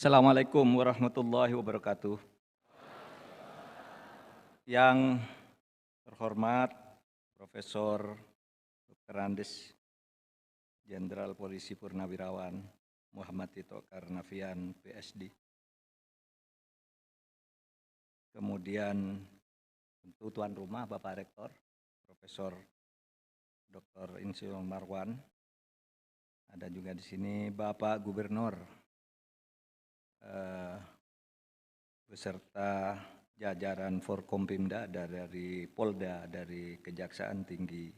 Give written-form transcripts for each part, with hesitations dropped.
Assalamualaikum warahmatullahi wabarakatuh. Yang terhormat Profesor Dr. Andes Jenderal Polisi Purnawirawan Muhammad Tito Karnavian PSD. Kemudian tentu tuan rumah Bapak Rektor Profesor Dr. Insinyur Marwan. Ada juga di sini Bapak Gubernur beserta jajaran Forkompimda dari Polda, dari Kejaksaan Tinggi.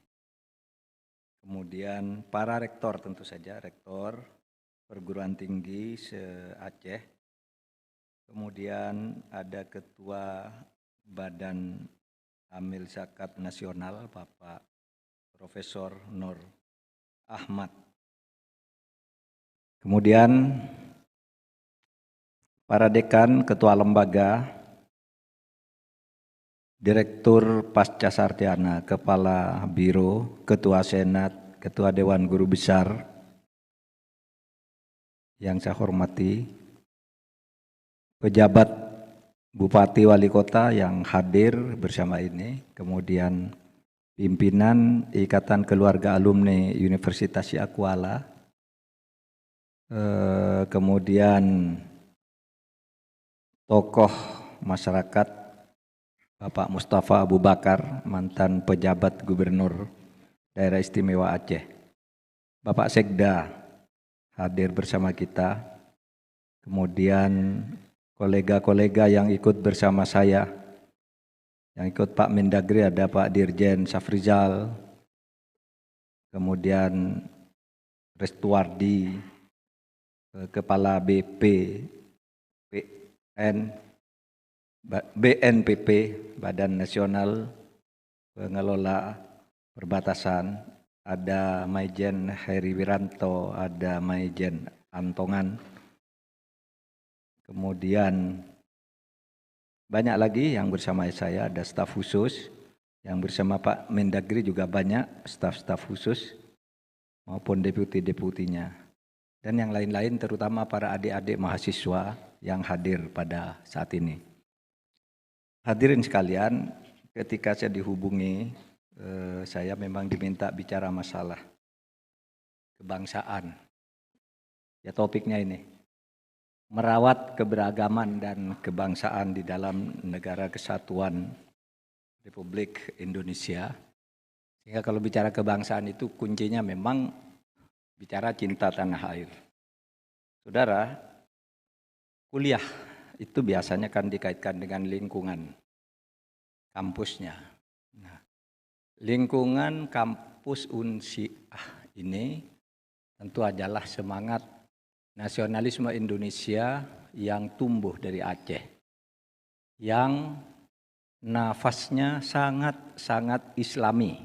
Kemudian para rektor tentu saja, rektor perguruan tinggi se-Aceh. Kemudian ada Ketua Badan Amil Zakat Nasional Bapak Profesor Nur Ahmad. Kemudian para dekan, ketua lembaga, direktur pasca sarjana, kepala biro, ketua senat, ketua dewan guru besar yang saya hormati, pejabat bupati wali kota yang hadir bersama ini, kemudian pimpinan Ikatan Keluarga Alumni Universitas Syakuala, kemudian tokoh masyarakat Bapak Mustafa Abu Bakar, mantan pejabat gubernur Daerah Istimewa Aceh. Bapak Sekda hadir bersama kita. Kemudian kolega-kolega yang ikut bersama saya, yang ikut Pak Mendagri ada Pak Dirjen Safrizal, kemudian Restuardi, Kepala BNPP, Badan Nasional Pengelola Perbatasan, ada Maijen Heri Wiranto, ada Maijen Antongan, kemudian banyak lagi yang bersama saya, ada staf khusus, yang bersama Pak Mendagri juga banyak staf-staf khusus maupun deputi-deputinya, dan yang lain-lain terutama para adik-adik mahasiswa yang hadir pada saat ini. Hadirin sekalian, ketika saya dihubungi, saya memang diminta bicara masalah kebangsaan. Ya, topiknya ini, merawat keberagaman dan kebangsaan di dalam negara kesatuan Republik Indonesia. Sehingga kalau bicara kebangsaan itu kuncinya memang bicara cinta tanah air. Saudara, kuliah itu biasanya kan dikaitkan dengan lingkungan kampusnya. Nah, lingkungan kampus Unsiah ini tentu adalah semangat nasionalisme Indonesia yang tumbuh dari Aceh, yang nafasnya sangat-sangat Islami.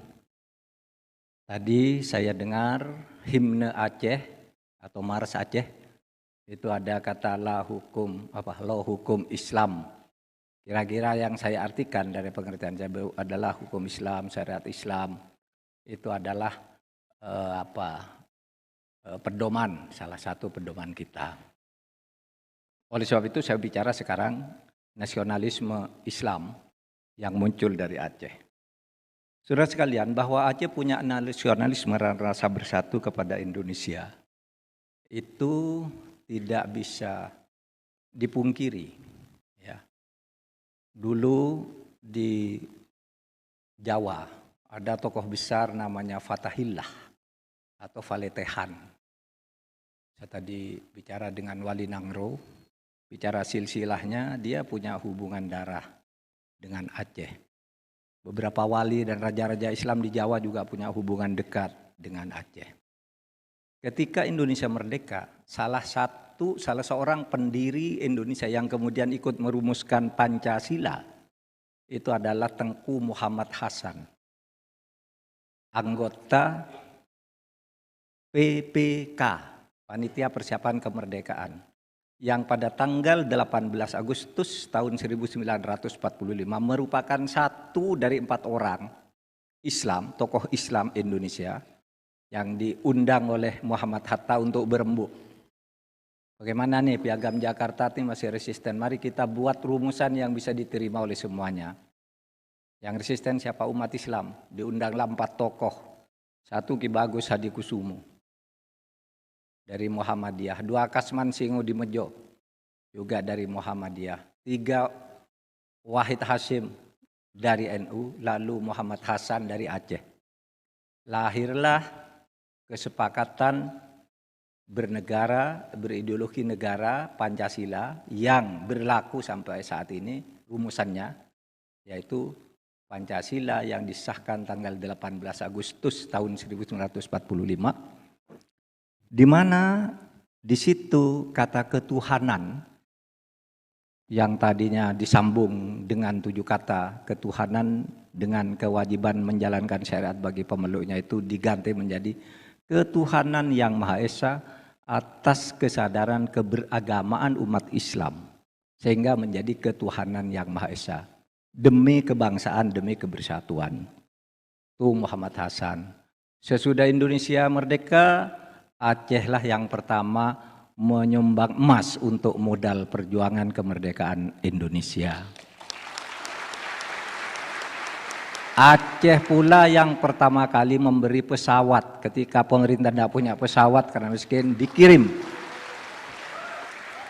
Tadi saya dengar himne Aceh atau Mars Aceh, itu ada kata la hukum Islam. Kira-kira yang saya artikan dari pengertian saya adalah hukum Islam, syariat Islam. Itu adalah pedoman, salah satu pedoman kita. Oleh sebab itu saya bicara sekarang nasionalisme Islam yang muncul dari Aceh. Saudara sekalian, bahwa Aceh punya nasionalisme dan rasa bersatu kepada Indonesia itu tidak bisa dipungkiri. Ya. Dulu di Jawa ada tokoh besar namanya Fatahillah atau Faletehan. Saya tadi bicara dengan Wali Nangro, bicara silsilahnya, dia punya hubungan darah dengan Aceh. Beberapa wali dan raja-raja Islam di Jawa juga punya hubungan dekat dengan Aceh. Ketika Indonesia merdeka, salah seorang pendiri Indonesia yang kemudian ikut merumuskan Pancasila itu adalah Tengku Muhammad Hasan, anggota PPK, Panitia Persiapan Kemerdekaan, yang pada tanggal 18 Agustus tahun 1945 merupakan satu dari 4 orang Islam, tokoh Islam Indonesia yang diundang oleh Muhammad Hatta untuk berembuk Bagaimana nih Piagam Jakarta ini masih resisten? Mari kita buat rumusan yang bisa diterima oleh semuanya. Yang resisten siapa? Umat Islam. Diundanglah 4 tokoh. 1 Ki Bagus Hadikusumo dari Muhammadiyah. 2 Kasman Singo di Mejo juga dari Muhammadiyah. 3 Wahid Hasyim dari NU. Lalu Muhammad Hasan dari Aceh. Lahirlah kesepakatan bernegara, berideologi negara Pancasila yang berlaku sampai saat ini. Rumusannya yaitu Pancasila yang disahkan tanggal 18 Agustus tahun 1945, di mana di situ kata ketuhanan yang tadinya disambung dengan 7 kata ketuhanan dengan kewajiban menjalankan syariat bagi pemeluknya itu diganti menjadi ketuhanan yang Maha Esa atas kesadaran keberagamaan umat Islam, sehingga menjadi ketuhanan yang Maha Esa demi kebangsaan, demi kebersatuan. Itu Muhammad Hasan. Sesudah Indonesia merdeka, Acehlah yang pertama menyumbang emas untuk modal perjuangan kemerdekaan Indonesia. Aceh pula yang pertama kali memberi pesawat ketika pemerintah tidak punya pesawat karena miskin, dikirim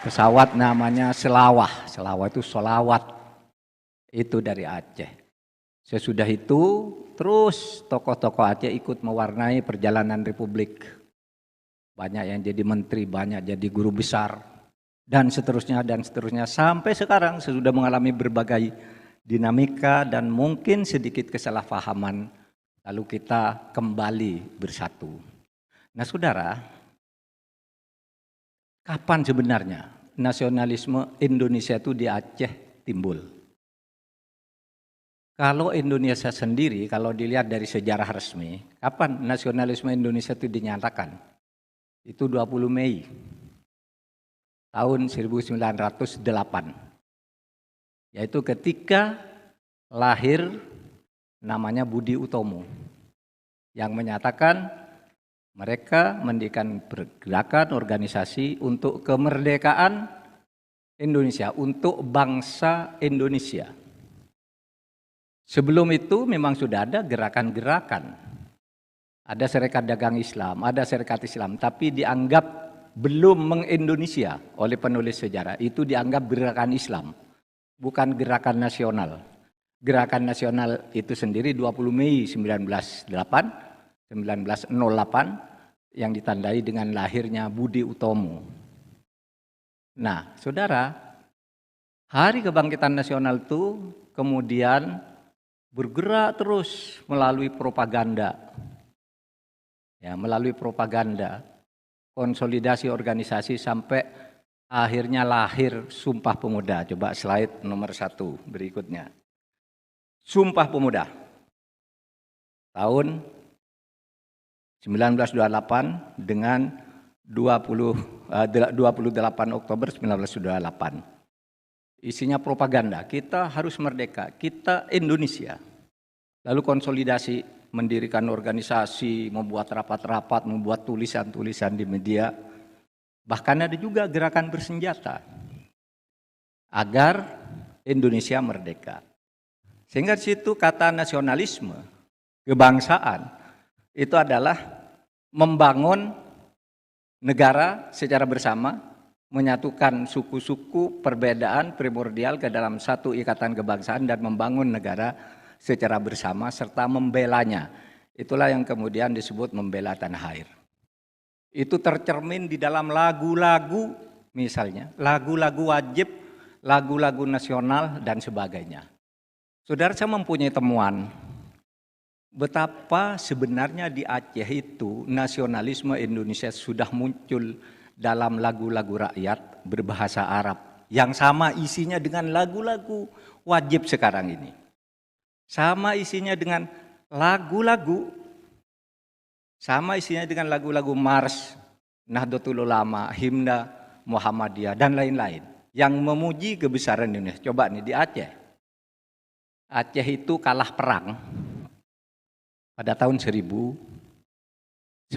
pesawat namanya Selawah. Selawah itu solawat, itu dari Aceh. Sesudah itu terus tokoh-tokoh Aceh ikut mewarnai perjalanan Republik. Banyak yang jadi menteri, banyak jadi guru besar, dan seterusnya sampai sekarang sudah mengalami berbagai dinamika dan mungkin sedikit kesalahpahaman, lalu kita kembali bersatu. Nah saudara, kapan sebenarnya nasionalisme Indonesia itu di Aceh timbul? Kalau Indonesia sendiri, kalau dilihat dari sejarah resmi, kapan nasionalisme Indonesia itu dinyatakan? Itu 20 Mei tahun 1908. Yaitu ketika lahir namanya Budi Utomo yang menyatakan mereka mendirikan pergerakan organisasi untuk kemerdekaan Indonesia, untuk bangsa Indonesia. Sebelum itu memang sudah ada gerakan-gerakan, ada Serikat Dagang Islam, ada Serikat Islam, tapi dianggap belum meng-Indonesia oleh penulis sejarah. Itu dianggap gerakan Islam, bukan gerakan nasional. Gerakan nasional itu sendiri 20 Mei 1908 yang ditandai dengan lahirnya Budi Utomo. Nah, saudara, Hari Kebangkitan Nasional itu kemudian bergerak terus melalui propaganda. Ya, melalui propaganda, konsolidasi organisasi sampai akhirnya lahir Sumpah Pemuda. Coba slide nomor 1 berikutnya. Sumpah Pemuda tahun 1928 dengan 28 Oktober 1928. Isinya propaganda, kita harus merdeka, kita Indonesia. Lalu konsolidasi, mendirikan organisasi, membuat rapat-rapat, membuat tulisan-tulisan di media. Bahkan ada juga gerakan bersenjata agar Indonesia merdeka. Sehingga di situ kata nasionalisme, kebangsaan, itu adalah membangun negara secara bersama, menyatukan suku-suku perbedaan primordial ke dalam satu ikatan kebangsaan dan membangun negara secara bersama serta membelanya. Itulah yang kemudian disebut membela tanah air. Itu tercermin di dalam lagu-lagu, misalnya lagu-lagu wajib, lagu-lagu nasional dan sebagainya. Saudara, saya mempunyai temuan betapa sebenarnya di Aceh itu nasionalisme Indonesia sudah muncul dalam lagu-lagu rakyat berbahasa Arab yang sama isinya dengan lagu-lagu wajib sekarang ini. Sama isinya dengan lagu-lagu, sama isinya dengan lagu-lagu Mars, Nahdlatul Ulama, Himna Muhammadiyah dan lain-lain yang memuji kebesaran Indonesia. Coba nih di Aceh. Aceh itu kalah perang pada tahun 1904.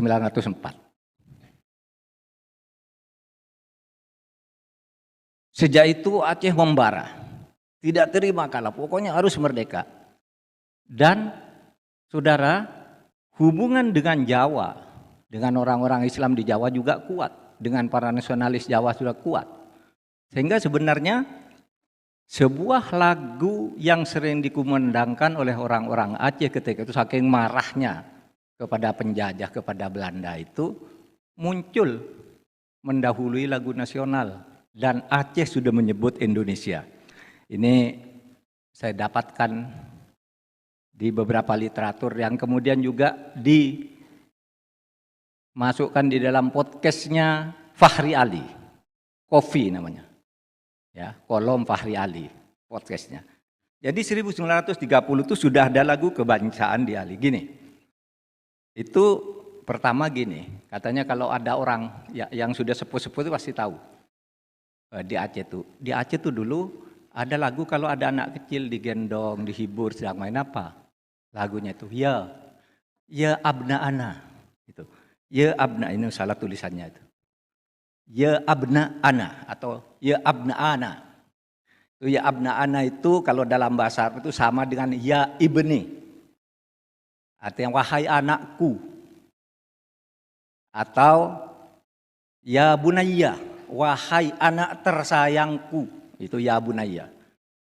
Sejak itu Aceh membara, tidak terima kalah, pokoknya harus merdeka. Dan saudara, hubungan dengan Jawa, dengan orang-orang Islam di Jawa juga kuat, dengan para nasionalis Jawa sudah kuat. Sehingga sebenarnya sebuah lagu yang sering dikumandangkan oleh orang-orang Aceh ketika itu, saking marahnya kepada penjajah, kepada Belanda itu, muncul mendahului lagu nasional. Dan Aceh sudah menyebut Indonesia. Ini saya dapatkan di beberapa literatur yang kemudian juga dimasukkan di dalam podcastnya Fahri Ali, Kofi namanya, ya, kolom Fahri Ali podcastnya. Jadi 1930 itu sudah ada lagu kebangsaan di Ali. Gini, itu pertama gini, katanya kalau ada orang yang sudah sepuh-sepuh itu pasti tahu. Di Aceh tuh dulu ada lagu kalau ada anak kecil digendong, dihibur, sedang main apa? Lagunya itu ya abna ana itu. Ya abna, ini salah tulisannya itu. Ya abna ana atau ya abna ana. Itu ya abna ana itu kalau dalam bahasa Arab itu sama dengan ya ibni. Artinya wahai anakku. Atau ya bunayya, wahai anak tersayangku, itu ya bunayya.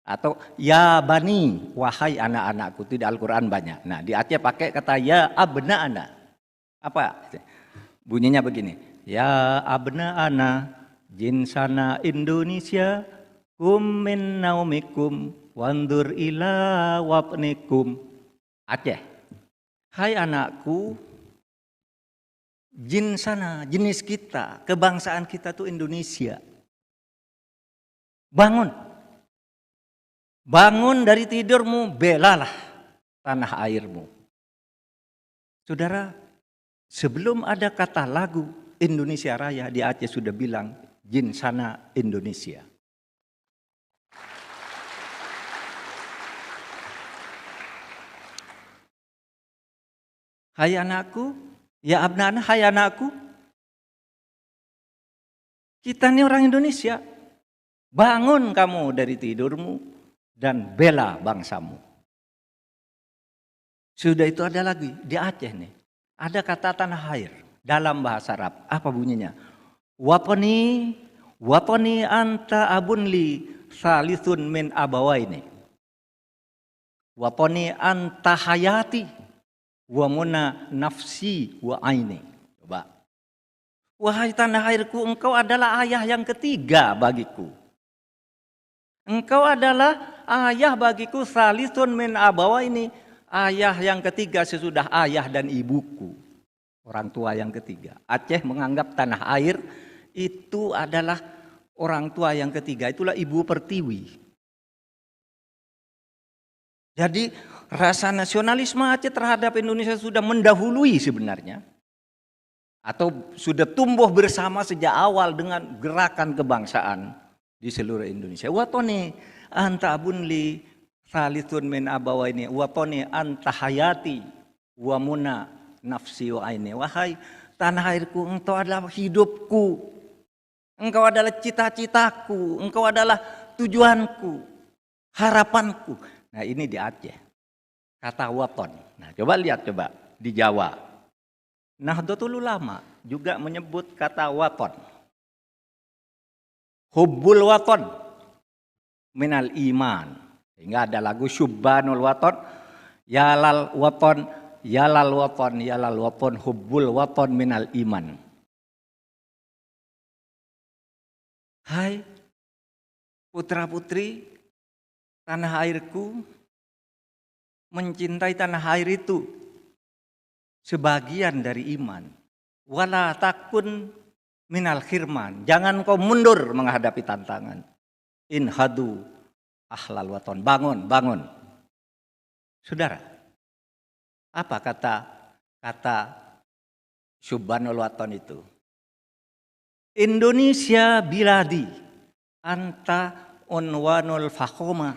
Atau ya bani, wahai anak-anakku, itu di Al-Quran banyak. Nah di Aceh pakai kata ya abna ana. Apa? Bunyinya begini. Ya abna ana, jinsana Indonesia, kum min naumikum, wandur ila wapnikum. Aceh. Hai anakku, jinsana, jenis kita, kebangsaan kita tuh Indonesia. Bangun. Bangun dari tidurmu, belalah tanah airmu. Saudara, sebelum ada kata lagu Indonesia Raya, di Aceh sudah bilang jinsana Indonesia. Hai anakku, ya abnana, hai anakku. Kita ini orang Indonesia. Bangun kamu dari tidurmu dan bela bangsamu. Sudah itu ada lagi di Aceh nih. Ada kata tanah air dalam bahasa Arab. Apa bunyinya? Wapani anta abunli salisun min abawaini. Wapani anta hayati wa muna nafsi wa aini. Coba. Wahai tanah airku, engkau adalah ayah yang ketiga bagiku. Engkau adalah ayah bagiku, salisun min abawaini, ayah yang ketiga sesudah ayah dan ibuku. Orang tua yang ketiga. Aceh menganggap tanah air itu adalah orang tua yang ketiga, itulah ibu pertiwi. Jadi rasa nasionalisme Aceh terhadap Indonesia sudah mendahului sebenarnya. Atau sudah tumbuh bersama sejak awal dengan gerakan kebangsaan di seluruh Indonesia. Watoni anta abunli salithun min abawaini, watoni anta hayati wa muna nafsi wa aini. Wahai tanah airku, engkau adalah hidupku. Engkau adalah cita-citaku, engkau adalah tujuanku, harapanku. Nah, ini di Aceh. Kata waton. Nah, coba lihat di Jawa. Nahdlatul Ulama juga menyebut kata waton. Hubbul waton minal iman. Sehingga ada lagu Syubbanul waton, yalal waton, yalal waton, yalal waton, hubbul waton minal iman. Hai putra-putri tanah airku, mencintai tanah air itu sebagian dari iman. Wala takun minal khirman, jangan kau mundur menghadapi tantangan. Inhadu ahlal waton, bangun. Saudara, apa kata Syubbanul waton itu? Indonesia biladi anta unwanul fakhoma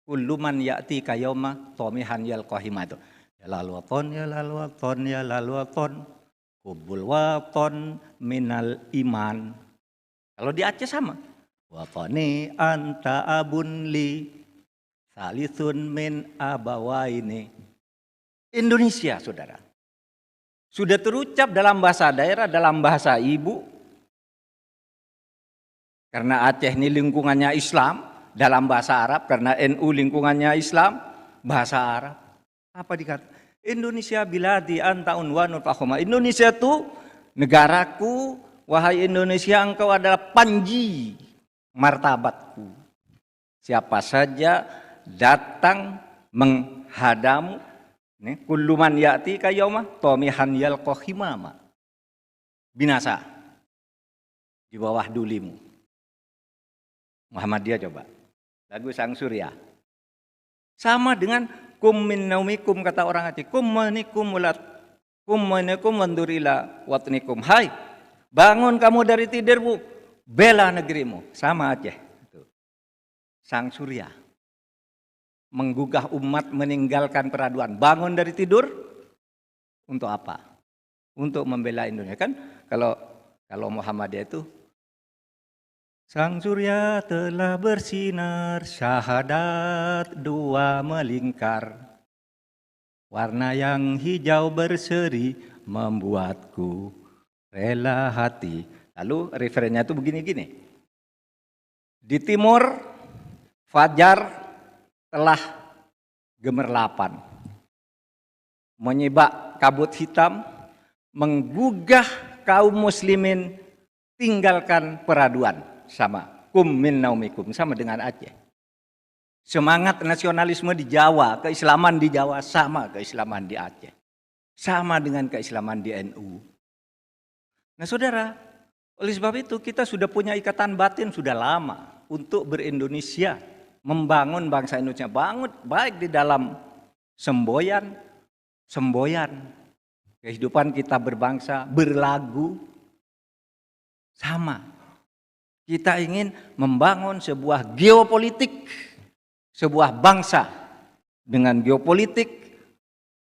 kulluman ya'ti kayoma tomihan yal kohima itu. Ya lal waton, ya lal waton, ya lal waton, hubbul waton minal iman. Kalau di Aceh sama. Watani anta abun li salisun min abawaini. Indonesia, saudara. Sudah terucap dalam bahasa daerah, dalam bahasa ibu. Karena Aceh ini lingkungannya Islam, dalam bahasa Arab, karena NU lingkungannya Islam, bahasa Arab. Apa dikata? Indonesia biladi anta unwanul fakhoma. Indonesia itu negaraku, wahai Indonesia engkau adalah panji martabatku. Siapa saja datang menghadamu, kullu man ya'ti kayauma tomihan yalqa himama. Binasa di bawah dulimu. Muhammadiyah coba. Lagu Sang Surya. Sama dengan kum min naumikum, kata orang Aceh. Kum manikum mulat. Kum manikum mandurila watnikum. Hai, bangun kamu dari tidurmu, bela negerimu. Sama Aceh. Sang Surya menggugah umat meninggalkan peraduan. Bangun dari tidur untuk apa? Untuk membela Indonesia. Kan kalau Muhammadiyah itu, Sang Surya telah bersinar, syahadat dua melingkar. Warna yang hijau berseri membuatku rela hati. Lalu referennya itu begini-gini. Di timur, fajar telah gemerlapan. Menyibak kabut hitam, menggugah kaum muslimin tinggalkan peraduan. Sama kum min naumikum, sama dengan Aceh. Semangat nasionalisme di Jawa, keislaman di Jawa sama keislaman di Aceh. Sama dengan keislaman di NU. Nah saudara, oleh sebab itu kita sudah punya ikatan batin sudah lama untuk berindonesia, membangun bangsa Indonesia, bangun baik di dalam semboyan, kehidupan kita berbangsa, berlagu, sama. Kita ingin membangun sebuah geopolitik, sebuah bangsa dengan geopolitik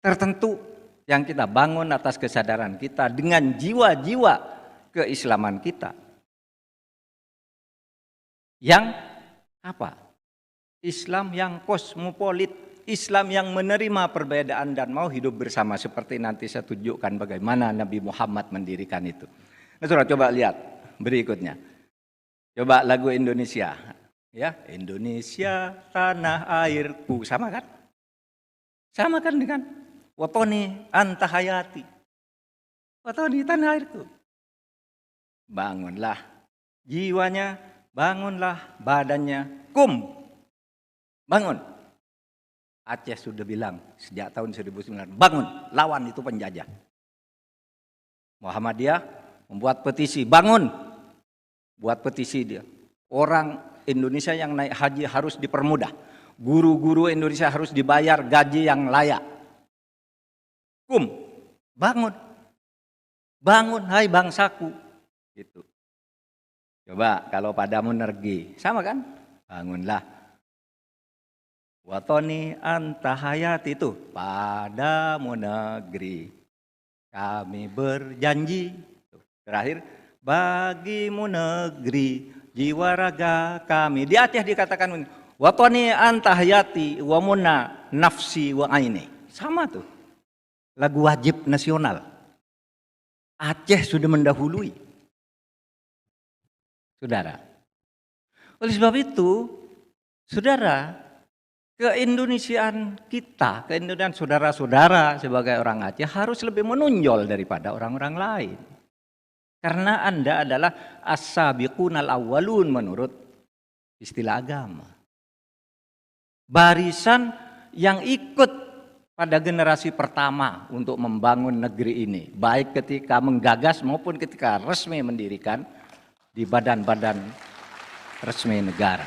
tertentu yang kita bangun atas kesadaran kita dengan jiwa-jiwa keislaman kita. Yang apa? Islam yang kosmopolit, Islam yang menerima perbedaan dan mau hidup bersama, seperti nanti saya tunjukkan bagaimana Nabi Muhammad mendirikan itu. Nah, saudara coba lihat berikutnya. Coba lagu Indonesia, ya, Indonesia tanah airku, sama kan? Sama kan dengan watoni anta hayati, watoni tanah airku. Bangunlah jiwanya, bangunlah badannya, kum, bangun. Aceh sudah bilang sejak tahun 1900, bangun, lawan itu penjajah. Muhammadiyah membuat petisi, bangun. Buat petisi dia. Orang Indonesia yang naik haji harus dipermudah. Guru-guru Indonesia harus dibayar gaji yang layak. Kum, bangun. Bangun, hai bangsaku. Gitu. Coba kalau padamu nergi, sama kan? Bangunlah. Watoni anta hayati itu, padamu negeri. Kami berjanji. Terakhir, bagimu negeri, jiwa raga kami. Di Aceh dikatakan, watoni anta hayati wa munna nafsi wa aini. Sama tuh. Lagu wajib nasional. Aceh sudah mendahului. Saudara. Oleh sebab itu, saudara, keindonesiaan kita, keindonesiaan saudara-saudara sebagai orang Aceh harus lebih menonjol daripada orang-orang lain. Karena Anda adalah as-sabiqunal awwalun menurut istilah agama. Barisan yang ikut pada generasi pertama untuk membangun negeri ini. Baik ketika menggagas maupun ketika resmi mendirikan di badan-badan resmi negara.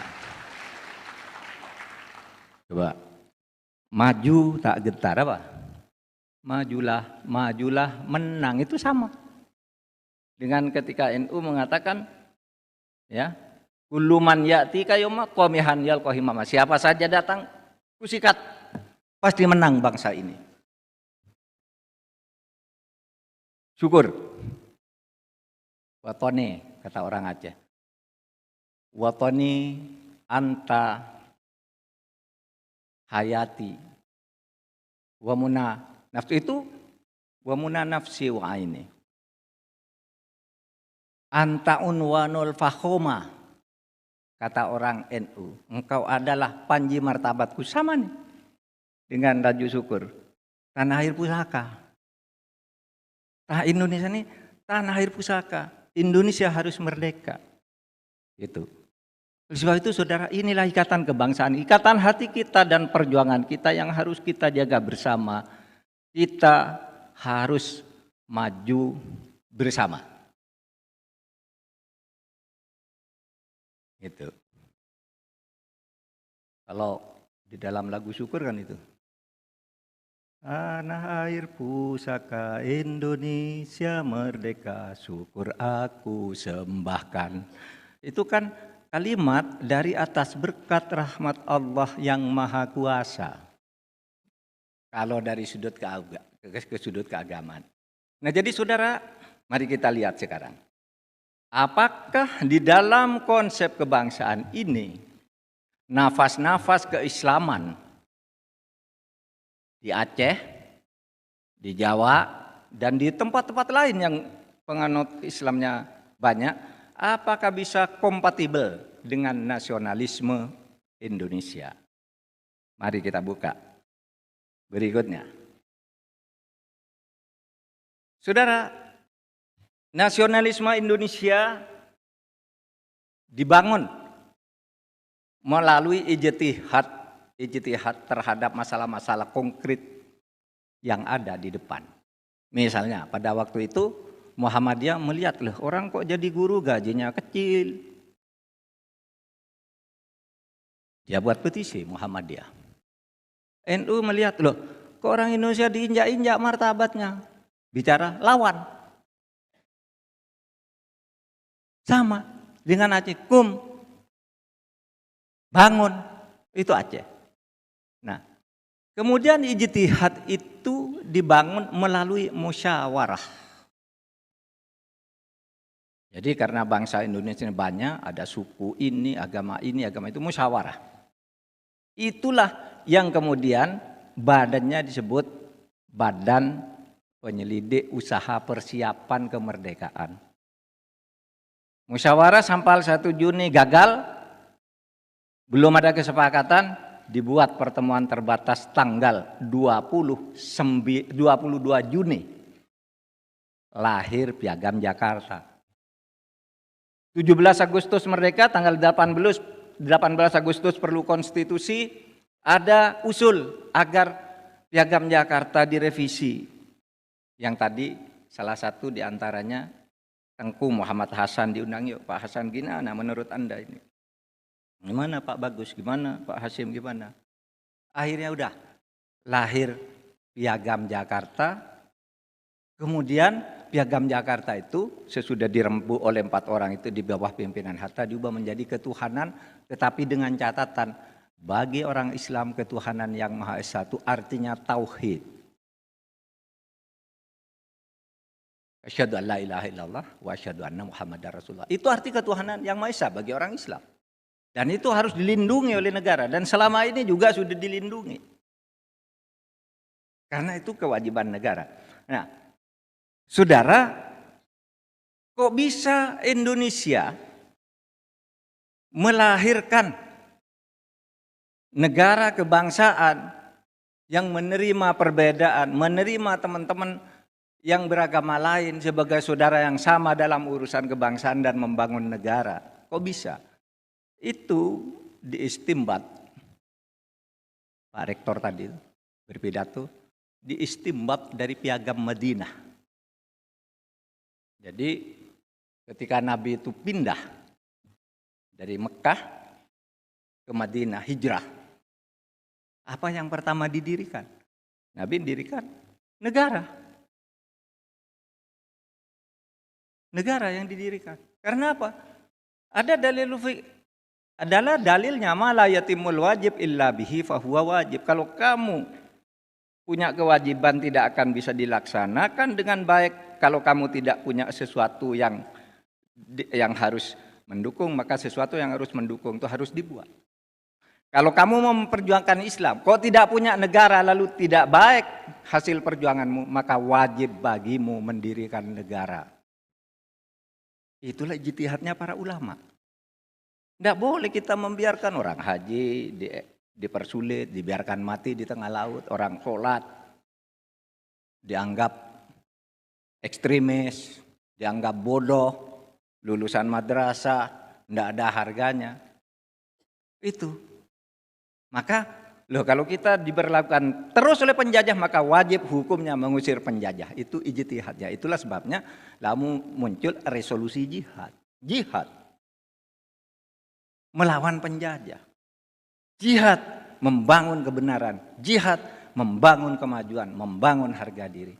Coba, maju tak gentar apa? Majulah, majulah, menang, itu sama. Dengan ketika NU mengatakan, ya, kullu man ya'ti kayauma qamihan yalqa himama. Siapa saja datang, kusikat, pasti menang bangsa ini. Syukur. Watone, kata orang Aceh. watani anta hayati wa muna nafsi itu wa muna nafsi wa aini. Anta unwanul fakhoma, kata orang NU, engkau adalah panji martabatku. Sama nih dengan Raju Syukur, tanah air pusaka. Tanah Indonesia ini tanah air pusaka. Indonesia harus merdeka. Itu. Oleh sebab itu saudara, inilah ikatan kebangsaan, ikatan hati kita dan perjuangan kita yang harus kita jaga bersama. Kita harus maju bersama. Itu. Kalau di dalam lagu syukur kan itu. Tanah air pusaka Indonesia merdeka, syukur aku sembahkan. Itu kan kalimat dari atas berkat rahmat Allah yang Maha Kuasa. Kalau dari sudut ke sudut keagamaan. Nah jadi saudara, mari kita lihat sekarang. Apakah di dalam konsep kebangsaan ini nafas-nafas keislaman di Aceh, di Jawa, dan di tempat-tempat lain yang penganut Islamnya banyak, apakah bisa kompatibel dengan nasionalisme Indonesia? Mari kita buka berikutnya. Saudara, nasionalisme Indonesia dibangun melalui ijtihad terhadap masalah-masalah konkret yang ada di depan. Misalnya pada waktu itu Muhammadiyah melihat, loh orang kok jadi guru gajinya kecil. Dia buat petisi Muhammadiyah. NU melihat, loh kok orang Indonesia diinjak-injak martabatnya. Bicara lawan. Sama dengan Aceh, bangun, itu Aceh. Nah, kemudian ijtihad itu dibangun melalui musyawarah. Jadi karena bangsa Indonesia banyak, ada suku ini, agama itu, musyawarah. Itulah yang kemudian badannya disebut Badan Penyelidik Usaha Persiapan Kemerdekaan. Musyawarah sampai 1 Juni gagal, belum ada kesepakatan, dibuat pertemuan terbatas tanggal 22 Juni. Lahir Piagam Jakarta. 17 Agustus merdeka, tanggal 18 Agustus perlu konstitusi, ada usul agar Piagam Jakarta direvisi. Yang tadi salah satu diantaranya Tengku Muhammad Hasan diundang, yuk Pak Hasan gimana menurut Anda ini? Gimana Pak Bagus, gimana Pak Hasim, gimana? Akhirnya udah lahir Piagam Jakarta. Kemudian Piagam Jakarta itu sesudah dirembuk oleh 4 orang itu di bawah pimpinan Hatta diubah menjadi ketuhanan, tetapi dengan catatan bagi orang Islam ketuhanan yang Maha Esa itu artinya tauhid. Asyhadu an la ilaha illallah wa asyhadu anna Muhammadar Rasulullah. Itu arti ketuhanan yang Maha Esa bagi orang Islam. Dan itu harus dilindungi oleh negara. Dan selama ini juga sudah dilindungi. Karena itu kewajiban negara. Nah, saudara, kok bisa Indonesia melahirkan negara kebangsaan yang menerima perbedaan, menerima teman-teman yang beragama lain sebagai saudara yang sama dalam urusan kebangsaan dan membangun negara? Kok bisa? Itu diistimbat. Pak Rektor tadi berpidato, diistimbat dari Piagam Madinah. Jadi ketika Nabi itu pindah dari Mekah ke Madinah, hijrah, apa yang pertama didirikan? Nabi mendirikan negara. Negara yang didirikan. Karena apa? Ada adalah dalilnya ma la yatimul wajib illa bihi fahuwa wajib. Kalau kamu punya kewajiban tidak akan bisa dilaksanakan dengan baik kalau kamu tidak punya sesuatu yang harus mendukung, maka sesuatu yang harus mendukung itu harus dibuat. Kalau kamu mau memperjuangkan Islam, kau tidak punya negara lalu tidak baik hasil perjuanganmu, maka wajib bagimu mendirikan negara. Itulah ijtihadnya para ulama. Tidak boleh kita membiarkan orang haji dipersulit, dibiarkan mati di tengah laut, orang sholat dianggap ekstremis, dianggap bodoh, lulusan madrasah, tidak ada harganya. Itu. Maka kalau kita diberlakukan terus oleh penjajah, maka wajib hukumnya mengusir penjajah. Itu ijtihadnya. Itulah sebabnya lalu muncul resolusi jihad. Jihad melawan penjajah. Jihad membangun kebenaran. Jihad membangun kemajuan, membangun harga diri.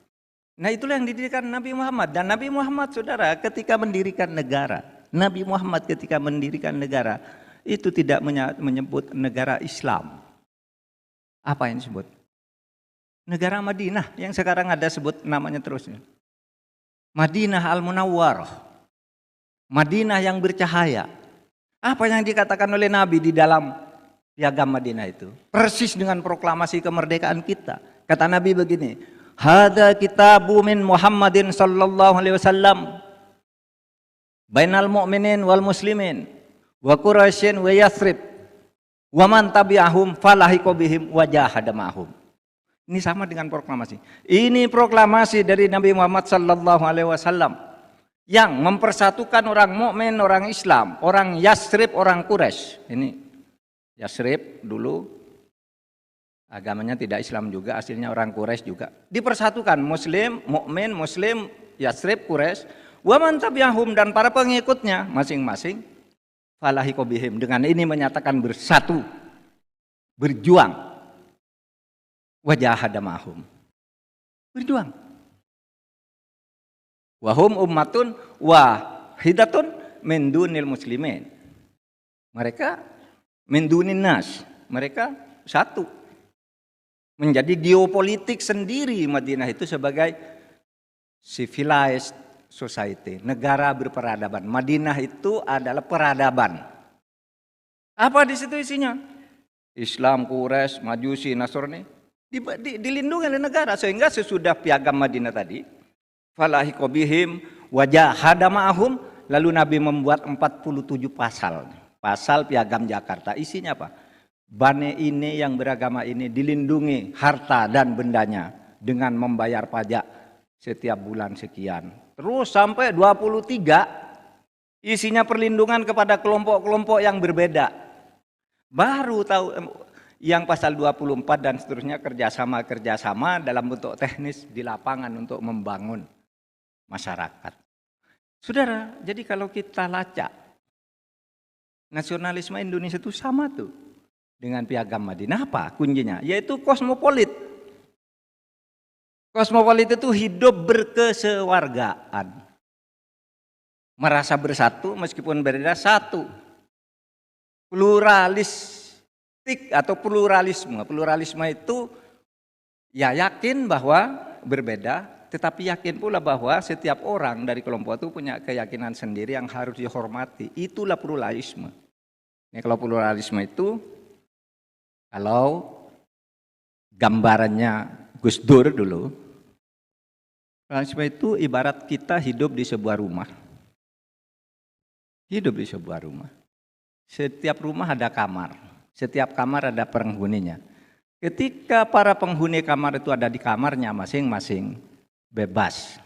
Nah, itulah yang didirikan Nabi Muhammad. Dan Nabi Muhammad, saudara, ketika mendirikan negara, Nabi Muhammad ketika mendirikan negara, itu tidak menyebut negara Islam. Apa yang disebut? Negara Madinah, yang sekarang ada sebut namanya terusnya. Madinah Al-Munawwarah. Madinah yang bercahaya. Apa yang dikatakan oleh Nabi di dalam piagam Madinah itu? Persis dengan proklamasi kemerdekaan kita. Kata Nabi begini, "Hadza kitabu min Muhammadin sallallahu alaihi wasallam bainal mu'minin wal muslimin wa Quraisyin wa Yathrib wa man tabi'ahum falahiqa bihim wa jahada ma'hum." Ini sama dengan proklamasi. Ini proklamasi dari Nabi Muhammad sallallahu alaihi wasallam yang mempersatukan orang mukmin, orang Islam, orang Yathrib, orang Quraisy. Ini Yathrib dulu agamanya tidak Islam juga, aslinya orang Quraisy juga. Dipersatukan muslim, mukmin, muslim, Yathrib, Quraisy, wa man tabi'ahum, dan para pengikutnya masing-masing falahiqa bihim, dengan ini menyatakan bersatu, berjuang, wajahada ma'hum, berjuang, wahum ummatun wahidatun min dunil muslimin, mereka min dunin nas, mereka satu, menjadi geopolitik sendiri. Madinah itu sebagai civilized society, negara berperadaban. Madinah itu adalah peradaban. Apa di situ isinya? Islam, Quraisy, Majusi, Nasrani dilindungi oleh negara, sehingga sesudah piagam Madinah tadi, falahiqa bihim wa jahada ma'hum, lalu Nabi membuat 47 pasal. Pasal piagam Jakarta isinya apa? Bani ini yang beragama ini dilindungi harta dan bendanya dengan membayar pajak setiap bulan sekian. Terus sampai 23 isinya perlindungan kepada kelompok-kelompok yang berbeda. Baru tahu yang pasal 24 dan seterusnya kerjasama dalam bentuk teknis di lapangan untuk membangun masyarakat. Saudara, jadi kalau kita lacak, nasionalisme Indonesia itu sama tuh dengan piagam Madinah. Apa kuncinya? Yaitu kosmopolit. Kosmopolit itu hidup berkesewargaan, merasa bersatu meskipun berbeda, satu. Pluralistik atau pluralisme. Pluralisme itu ya yakin bahwa berbeda, tetapi yakin pula bahwa setiap orang dari kelompok itu punya keyakinan sendiri yang harus dihormati. Itulah pluralisme. Ini kalau pluralisme itu, kalau gambarannya Gus Dur dulu, pluralisme itu ibarat kita hidup di sebuah rumah. Hidup di sebuah rumah. Setiap rumah ada kamar. Setiap kamar ada penghuninya. Ketika para penghuni kamar itu ada di kamarnya masing-masing, bebas.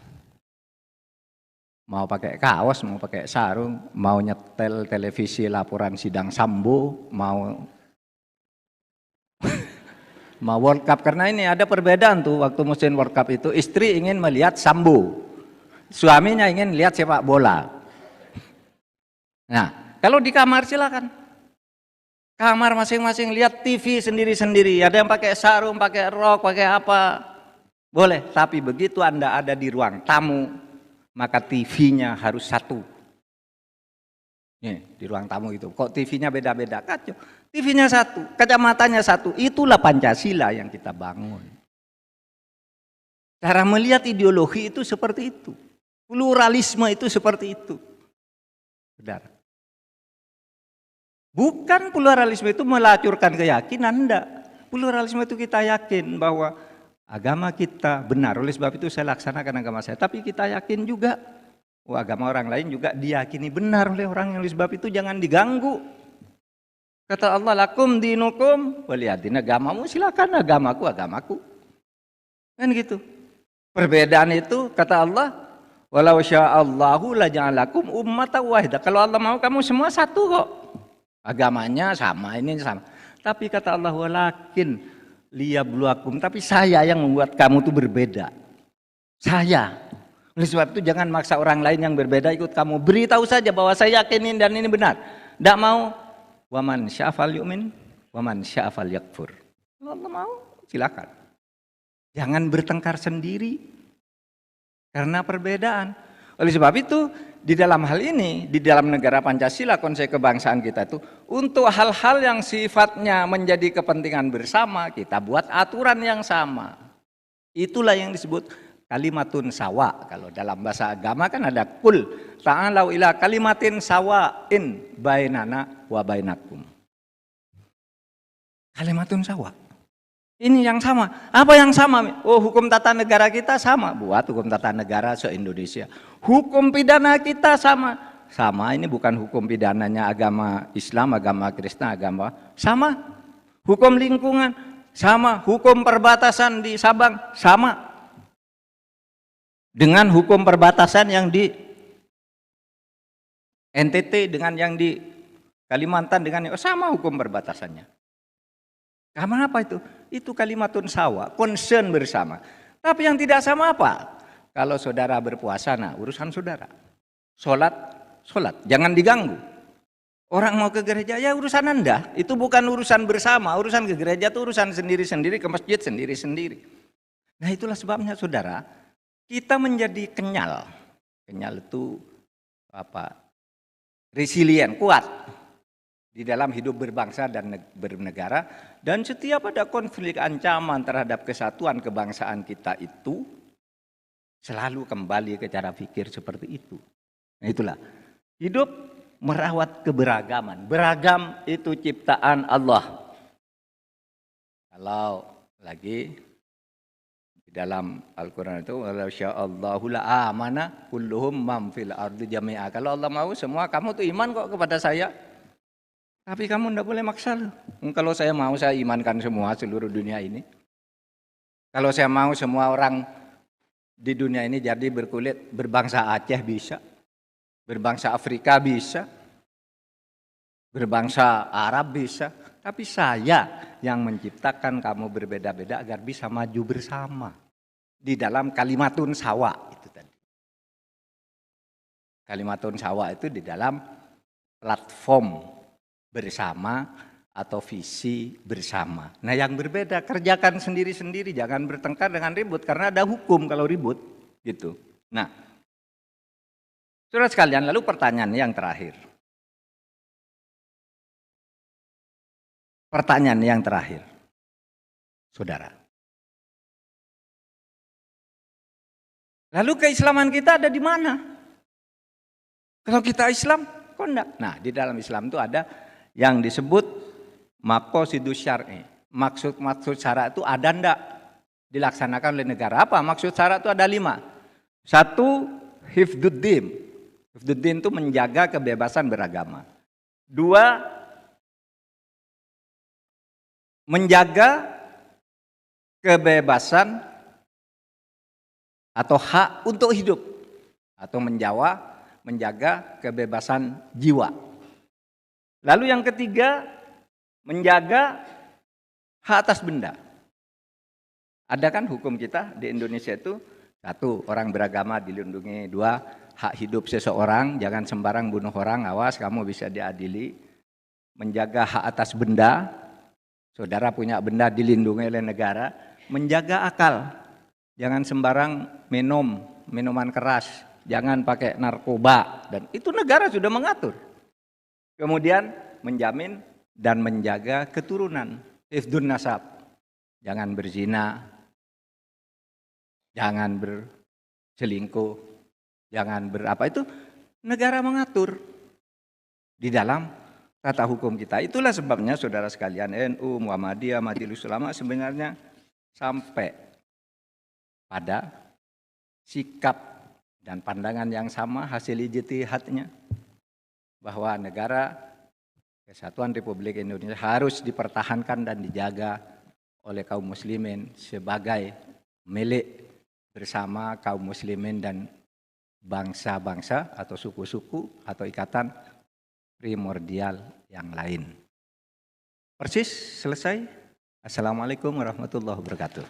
Mau pakai kaos, mau pakai sarung, mau nyetel televisi laporan sidang Sambo, mau World Cup. Karena ini ada perbedaan tuh, waktu musim World Cup itu istri ingin melihat Sambo, suaminya ingin lihat sepak bola. Nah, kalau di kamar silakan, kamar masing-masing lihat TV sendiri-sendiri. Ada yang pakai sarung, pakai rok, pakai apa, boleh. Tapi begitu Anda ada di ruang tamu, maka TV-nya harus satu. Nih, di ruang tamu itu, kok TV-nya beda-beda? Kacau. TV-nya satu, kacamatanya satu. Itulah Pancasila yang kita bangun. Cara melihat ideologi itu seperti itu. Pluralisme itu seperti itu. Saudara. Bukan pluralisme itu melacurkan keyakinan, enggak. Pluralisme itu kita yakin bahwa agama kita benar, oleh sebab itu saya laksanakan agama saya. Tapi kita yakin juga, agama orang lain juga diyakini benar oleh orang yang oleh sebab itu jangan diganggu. Kata Allah, lakum dinukum waliyadin, agamamu silakan, agamaku. Kan gitu. Perbedaan itu kata Allah, walau sya'allahu laja'alakum ummatan wahidah. Kalau Allah mau kamu semua satu kok. Agamanya sama, ini sama. Tapi kata Allah, walakin liyabluwakum, tapi saya yang membuat kamu itu berbeda. Saya. Oleh sebab itu jangan maksa orang lain yang berbeda ikut kamu. Beritahu saja bahwa saya yakin ini dan ini benar. Tidak mau, waman sya'afal yu'min, waman sya'afal yakfur. Kalau Allah mau, silakan. Jangan bertengkar sendiri karena perbedaan. Oleh sebab itu, di dalam hal ini, di dalam negara Pancasila, konsep kebangsaan kita itu, untuk hal-hal yang sifatnya menjadi kepentingan bersama, kita buat aturan yang sama. Itulah yang disebut kalimatun sawa. Kalau dalam bahasa agama kan ada kul ta'alau ila kalimatin sawa'in bainana wa bainakum. Kalimatun sawa. Ini yang sama. Apa yang sama? Oh, hukum tata negara kita sama. Buat hukum tata negara se-Indonesia. Hukum pidana kita sama. Sama, ini bukan hukum pidananya agama Islam, agama Kristen, agama sama. Hukum lingkungan sama. Hukum perbatasan di Sabang sama. Dengan hukum perbatasan yang di NTT dengan yang di Kalimantan dengan sama hukum perbatasannya. Karena apa itu? Itu kalimatun sawa, concern bersama. Tapi yang tidak sama apa? Kalau saudara berpuasa, nah urusan saudara. Sholat, jangan diganggu. Orang mau ke gereja, ya urusan Anda. Itu bukan urusan bersama. Urusan ke gereja itu urusan sendiri-sendiri, ke masjid sendiri-sendiri. Nah itulah sebabnya saudara, kita menjadi kenyal. Kenyal itu apa? Resilient, kuat di dalam hidup berbangsa dan bernegara, dan setiap ada konflik ancaman terhadap kesatuan kebangsaan kita itu selalu kembali ke cara pikir seperti itu. Nah itulah hidup merawat keberagaman. Beragam itu ciptaan Allah. Kalau lagi di dalam Al-Quran itu, walau sya'allahu la'amana kulluhum man fil ardi jami'a. Kalau Allah mau semua kamu tuh iman kok kepada saya. Tapi kamu tidak boleh maksa loh. Kalau saya mau, saya imankan semua seluruh dunia ini. Kalau saya mau semua orang di dunia ini jadi berkulit berbangsa Aceh bisa, berbangsa Afrika bisa, berbangsa Arab bisa. Tapi saya yang menciptakan kamu berbeda-beda agar bisa maju bersama. Di dalam kalimatun sawa itu tadi. Kalimatun sawa itu di dalam platform bersama atau visi bersama. Nah yang berbeda kerjakan sendiri-sendiri, jangan bertengkar dengan ribut karena ada hukum kalau ribut gitu. Nah, saudara sekalian, lalu pertanyaan yang terakhir. Pertanyaan yang terakhir, saudara. Lalu keislaman kita ada di mana? Kalau kita Islam, kok enggak? Nah, di dalam Islam itu ada yang disebut maqasidus syar'i. Maksud syarat itu ada enggak dilaksanakan oleh negara? Apa? Maksud syarat itu ada 5. 1, hifdzuddin. Hifdzuddin itu menjaga kebebasan beragama. 2, menjaga kebebasan atau hak untuk hidup. Atau menjaga kebebasan jiwa. Lalu yang ketiga, menjaga hak atas benda. Ada kan hukum kita di Indonesia itu, 1, orang beragama dilindungi. 2, hak hidup seseorang, jangan sembarang bunuh orang, awas kamu bisa diadili. Menjaga hak atas benda, saudara punya benda dilindungi oleh negara. Menjaga akal, jangan sembarang minum minuman keras, jangan pakai narkoba, dan itu negara sudah mengatur. Kemudian menjamin dan menjaga keturunan, hifdzun nasab. Jangan berzina, jangan berselingkuh, jangan berapa itu negara mengatur di dalam tata hukum kita. Itulah sebabnya saudara sekalian, NU, Muhammadiyah, Majelis Ulama sebenarnya sampai pada sikap dan pandangan yang sama hasil ijtihadnya bahwa negara Kesatuan Republik Indonesia harus dipertahankan dan dijaga oleh kaum muslimin sebagai milik bersama kaum muslimin dan bangsa-bangsa atau suku-suku atau ikatan primordial yang lain. Persis selesai. Assalamualaikum warahmatullahi wabarakatuh.